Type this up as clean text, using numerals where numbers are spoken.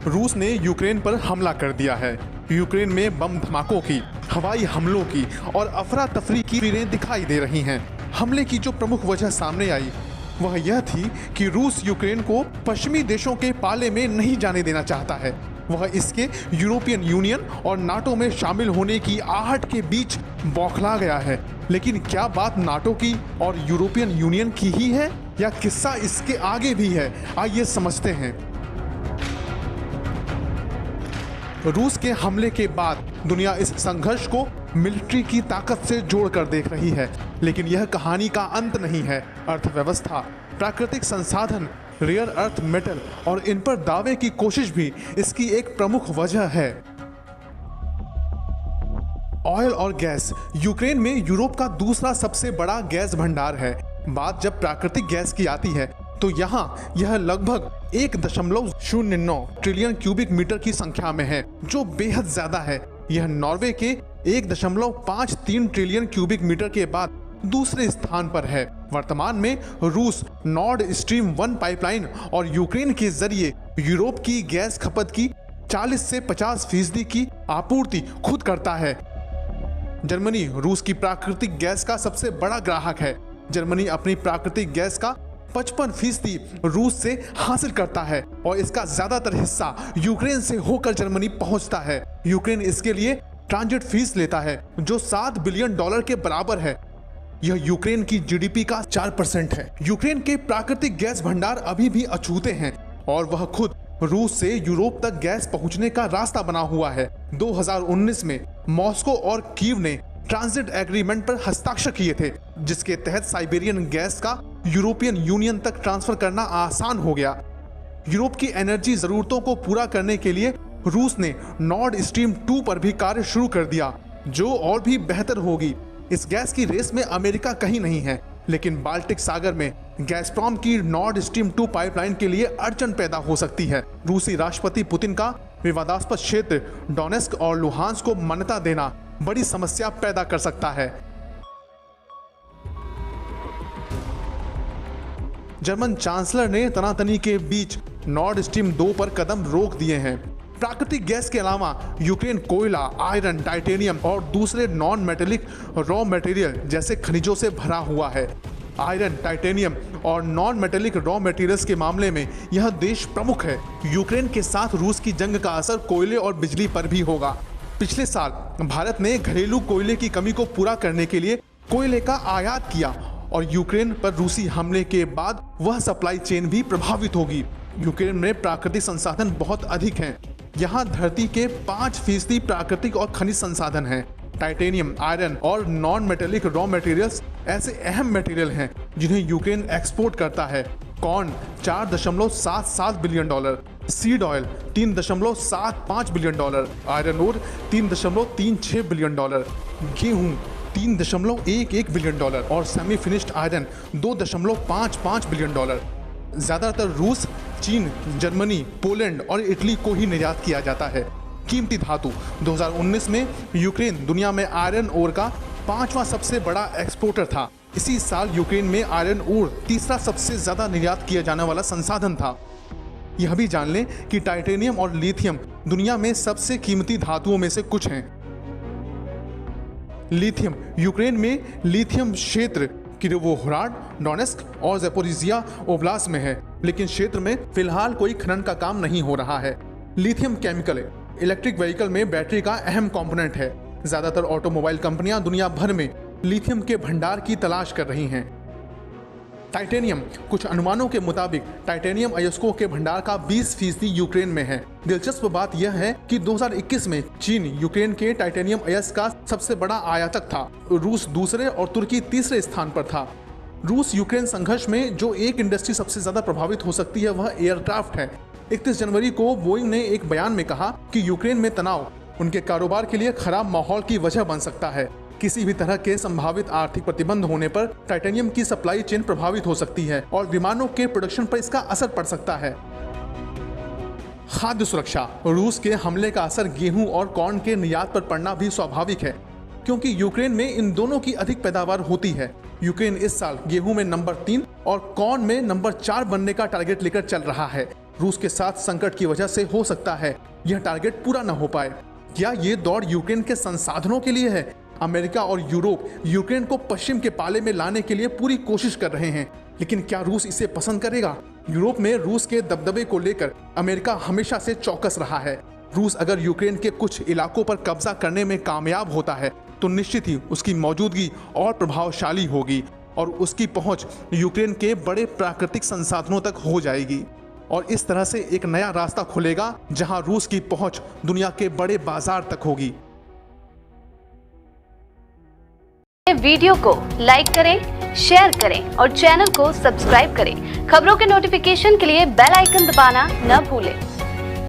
रूस ने यूक्रेन पर हमला कर दिया है। यूक्रेन में बम धमाकों की, हवाई हमलों की और अफरा तफरी की तस्वीरें दिखाई दे रही हैं। हमले की जो प्रमुख वजह सामने आई वह यह थी कि रूस यूक्रेन को पश्चिमी देशों के पाले में नहीं जाने देना चाहता है। वह इसके यूरोपियन यूनियन और नाटो में शामिल होने की आहट के बीच बौखला गया है। लेकिन क्या बात नाटो की और यूरोपियन यूनियन की ही है या किस्सा इसके आगे भी है? आइए समझते हैं। रूस के हमले के बाद दुनिया इस संघर्ष को मिलिट्री की ताकत से जोड़कर देख रही है, लेकिन यह कहानी का अंत नहीं है। अर्थव्यवस्था, प्राकृतिक संसाधन, रेयर अर्थ मेटल और इन पर दावे की कोशिश भी इसकी एक प्रमुख वजह है। ऑयल और गैस यूक्रेन में यूरोप का दूसरा सबसे बड़ा गैस भंडार है। बात जब प्राकृतिक गैस की आती है तो यहाँ यह लगभग 1.09 ट्रिलियन क्यूबिक मीटर की संख्या में है, जो बेहद ज्यादा है। यह नॉर्वे के 1.53 ट्रिलियन क्यूबिक मीटर के बाद दूसरे स्थान पर है। वर्तमान में रूस नॉर्ड स्ट्रीम 1 पाइपलाइन और यूक्रेन के जरिए यूरोप की गैस खपत की 40 से 50% की आपूर्ति खुद करता है। जर्मनी रूस की प्राकृतिक गैस का सबसे बड़ा ग्राहक है। जर्मनी अपनी प्राकृतिक गैस का 55% रूस से हासिल करता है और इसका ज्यादातर हिस्सा यूक्रेन से होकर जर्मनी पहुंचता है। यूक्रेन इसके लिए ट्रांजिट फीस लेता है जो $7 बिलियन के बराबर है। यह यूक्रेन की जीडीपी का 4% है। यूक्रेन के प्राकृतिक गैस भंडार अभी भी अछूते हैं और वह खुद रूस से यूरोप तक गैस पहुंचने का रास्ता बना हुआ है। 2019 में मॉस्को और कीव ने ट्रांजिट एग्रीमेंट पर हस्ताक्षर किए थे, जिसके तहत साइबेरियन गैस का यूरोपियन यूनियन तक ट्रांसफर करना आसान हो गया। यूरोप की एनर्जी जरूरतों को पूरा करने के लिए रूस ने नॉर्ड स्ट्रीम 2 पर भी कार्य शुरू कर दिया, जो और भी बेहतर होगी। इस गैस की रेस में अमेरिका कहीं नहीं है, लेकिन बाल्टिक सागर में गैसप्रॉम की नॉर्ड स्ट्रीम 2 पाइपलाइन के लिए अड़चन पैदा हो सकती है। रूसी राष्ट्रपति पुतिन का विवादास्पद क्षेत्र डोनेस्क और लुहांस्क को मान्यता देना बड़ी समस्या पैदा कर सकता है। जर्मन चांसलर ने तनातनी के बीच नॉर्ड स्ट्रीम 2 पर कदम रोक दिए हैं। प्राकृतिक गैस के अलावा यूक्रेन कोयला, आयरन, टाइटेनियम और दूसरे नॉन मेटेलिक रॉ मटेरियल जैसे खनिजों से भरा हुआ है। आयरन, टाइटेनियम और नॉन मेटेलिक रॉ मटेरियल्स के मामले में यह देश प्रमुख है। यूक्रेन के साथ रूस की जंग का असर कोयले और बिजली पर भी होगा। पिछले साल भारत ने घरेलू कोयले की कमी को पूरा करने के लिए कोयले का आयात किया और यूक्रेन पर रूसी हमले के बाद वह सप्लाई चेन भी प्रभावित होगी। यूक्रेन में प्राकृतिक संसाधन बहुत अधिक हैं। यहाँ धरती के 5% प्राकृतिक और खनिज संसाधन हैं। टाइटेनियम, आयरन और नॉन मेटेलिक रॉ मटेरियल्स ऐसे अहम मटेरियल हैं जिन्हें यूक्रेन एक्सपोर्ट करता है। Corn $4.77 billion, seed oil $3.75 billion, iron ore $3.36 billion, गेहूं $3.11 बिलियन और सेमी फिनिश्ड आयरन $2.55 बिलियन। ज्यादातर रूस, चीन, जर्मनी, पोलैंड और इटली को ही निर्यात किया जाता है। कीमती धातु 2019 में यूक्रेन दुनिया में आयरन ओर का 5वां सबसे बड़ा एक्सपोर्टर था। इसी साल यूक्रेन में आयरन ओर तीसरा सबसे ज्यादा निर्यात किया जाने वाला संसाधन था। यह भी जान लें कि टाइटेनियम और लिथियम दुनिया में सबसे कीमती धातुओं में से कुछ हैं। लिथियम यूक्रेन में लिथियम क्षेत्र किरोवोह्राड, डोनेस्क और ज़ैपोरिज़िया ओब्लास्ट में है, लेकिन क्षेत्र में फिलहाल कोई खनन का काम नहीं हो रहा है। लिथियम केमिकल इलेक्ट्रिक व्हीकल में बैटरी का अहम कंपोनेंट है। ज्यादातर ऑटोमोबाइल कंपनियां दुनिया भर में लिथियम के भंडार की तलाश कर रही हैं। टाइटेनियम, कुछ अनुमानों के मुताबिक टाइटेनियम अयस्कों के भंडार का 20% यूक्रेन में है। दिलचस्प बात यह है कि 2021 में चीन यूक्रेन के टाइटेनियम अयस्क का सबसे बड़ा आयातक था। रूस दूसरे और तुर्की तीसरे स्थान पर था। रूस यूक्रेन संघर्ष में जो एक इंडस्ट्री सबसे ज्यादा प्रभावित हो सकती है वह एयरक्राफ्ट है। 31 जनवरी को बोइंग ने एक बयान में कहा कि यूक्रेन में तनाव उनके कारोबार के लिए खराब माहौल की वजह बन सकता है। किसी भी तरह के संभावित आर्थिक प्रतिबंध होने पर टाइटेनियम की सप्लाई चेन प्रभावित हो सकती है और विमानों के प्रोडक्शन पर इसका असर पड़ सकता है। खाद्य सुरक्षा, रूस के हमले का असर गेहूं और कॉर्न के निर्यात पर पड़ना भी स्वाभाविक है, क्योंकि यूक्रेन में इन दोनों की अधिक पैदावार होती है। यूक्रेन इस साल गेहूं में नंबर 3 और कॉर्न में नंबर 4 बनने का टारगेट लेकर चल रहा है। रूस के साथ संकट की वजह से हो सकता है यह टारगेट पूरा न हो पाए। क्या ये दौड़ यूक्रेन के संसाधनों के लिए है? अमेरिका और यूरोप यूक्रेन को पश्चिम के पाले में लाने के लिए पूरी कोशिश कर रहे हैं, लेकिन क्या रूस इसे पसंद करेगा? यूरोप में रूस के दबदबे को लेकर अमेरिका हमेशा से चौकस रहा है। रूस अगर यूक्रेन के कुछ इलाकों पर कब्जा करने में कामयाब होता है तो निश्चित ही उसकी मौजूदगी और प्रभावशाली होगी और उसकी पहुंच यूक्रेन के बड़े प्राकृतिक संसाधनों तक हो जाएगी और इस तरह से एक नया रास्ता खुलेगा जहां रूस की पहुंच दुनिया के बड़े बाजार तक होगी। वीडियो को लाइक करें, शेयर करें और चैनल को सब्सक्राइब करें। खबरों के नोटिफिकेशन के लिए बेल आइकन दबाना न भूलें।